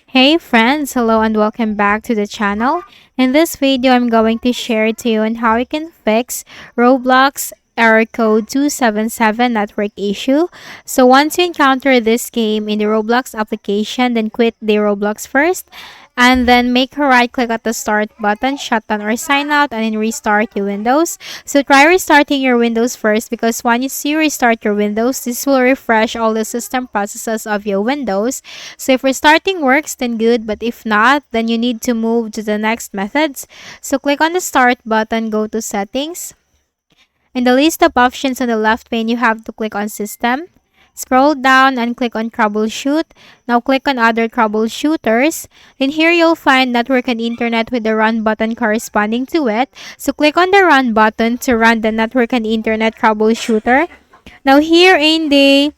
Hey friends, hello and welcome back to the channel. In this video, I'm going to share to you on how you can fix Roblox Error Code 277 network issue. So once you encounter this game in the Roblox application, then quit the Roblox first and then make a right click at the start button, shut down or sign out, and then restart your Windows. So try restarting your Windows first because once you restart your Windows, this will refresh all the system processes of your Windows. So if restarting works, then good, but if not, then you need to move to the next methods. So click on the start button, go to settings. In the list of options on the left pane, you have to click on system. Scroll down and click on troubleshoot. Now click on other troubleshooters. In here you'll find network and internet with the run button corresponding to it. So click on the run button to run the network and internet troubleshooter. Now here in the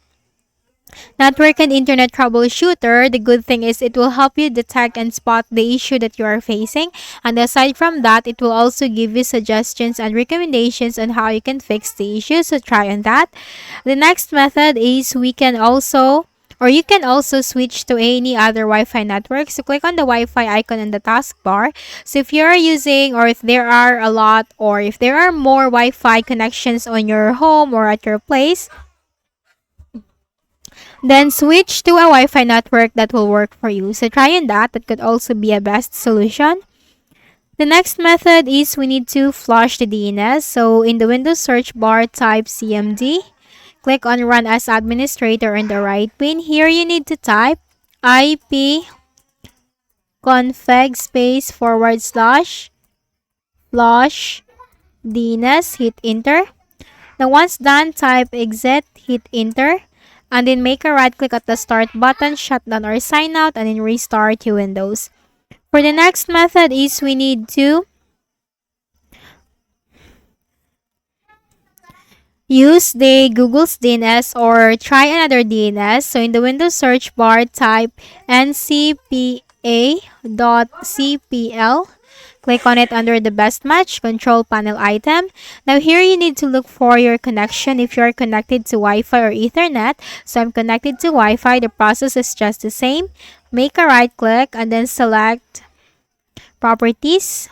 network and internet troubleshooter, the good thing is it will help you detect and spot the issue that you are facing. And aside from that, it will also give you suggestions and recommendations on how you can fix the issue. So try on that. The next method is you can also switch to any other Wi-Fi network. So click on the Wi-Fi icon in the taskbar. So if you are using or if there are a lot or if there are more Wi-Fi connections on your home or at your place, then switch to a Wi-Fi network that will work for you. So try on that. That could also be a best solution. The next method is we need to flush the DNS. So in the Windows search bar, type CMD. Click on Run as Administrator in the right pane. Here you need to type IP config space / flush DNS. Hit enter. Now once done, type exit, hit enter. And then make a right click at the start button, shut down or sign out, and then restart your Windows. For the next method is we need to use the Google's DNS or try another DNS. So in the Windows search bar, type ncpa.cpl. Click on it under the best match control panel item. Now here you need to look for your connection if you are connected to Wi-Fi or Ethernet. So I'm connected to Wi-Fi. The process is just the same. Make a right click and then select properties.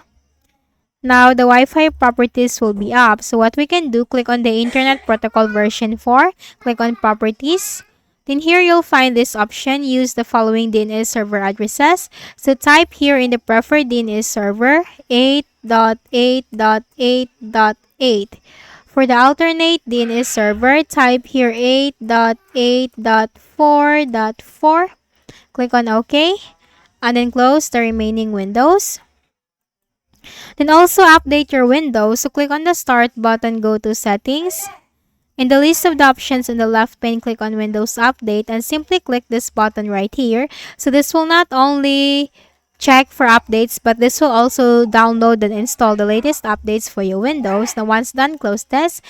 Now the Wi-Fi properties will be up. So what we can do, click on the Internet Protocol version 4. Click on properties. Then here you'll find this option, use the following DNS server addresses. So type here in the preferred DNS server 8.8.8.8. For the alternate DNS server, type here 8.8.4.4. Click on OK and then close the remaining windows. Then also update your Windows. So click on the Start button, go to Settings. In the list of the options in the left pane, click on Windows Update and simply click this button right here. So this will not only check for updates, but this will also download and install the latest updates for your Windows. Now once done, close this.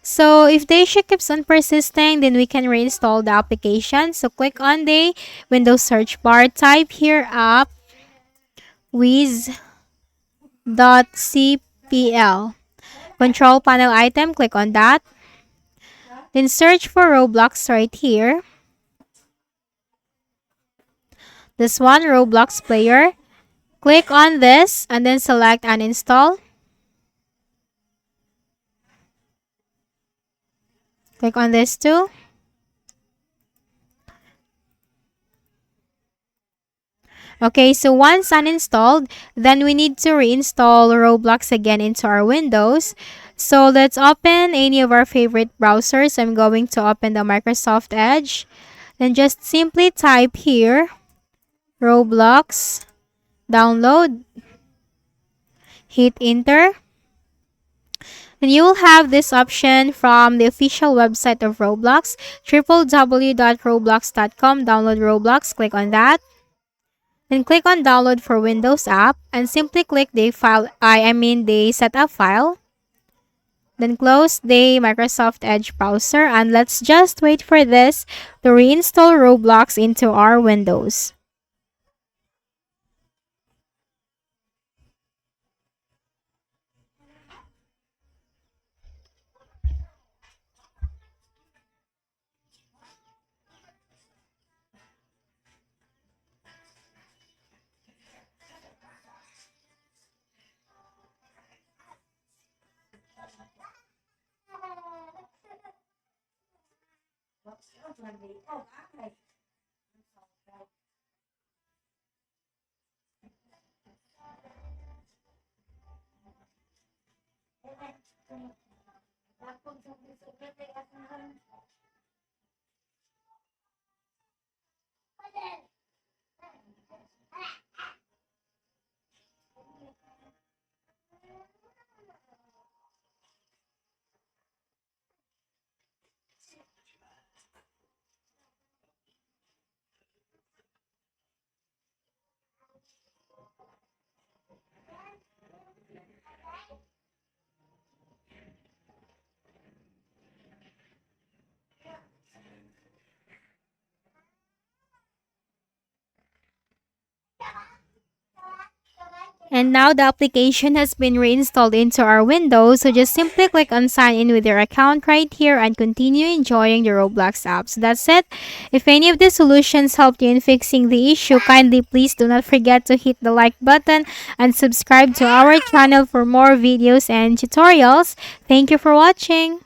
So if the issue keeps on persisting, then we can reinstall the application. So click on the Windows search bar, type here app wiz.cpl. Control panel item, click on that. Then search for Roblox right here. This one, Roblox player. Click on this and then select uninstall. Click on this too. Okay, so once uninstalled, then we need to reinstall Roblox again into our Windows. So let's open any of our favorite browsers. I'm going to open the Microsoft Edge. Then just simply type here, Roblox, download, hit enter. Then you will have this option from the official website of Roblox, www.roblox.com, download Roblox, click on that. Then click on download for Windows app and simply click the the setup file. Then close the Microsoft Edge browser and let's just wait for this to reinstall Roblox into our Windows. And now the application has been reinstalled into our Windows, so just simply click on sign in with your account right here and continue enjoying the Roblox app. So that's it. If any of the solutions helped you in fixing the issue, kindly please do not forget to hit the like button and subscribe to our channel for more videos and tutorials. Thank you for watching.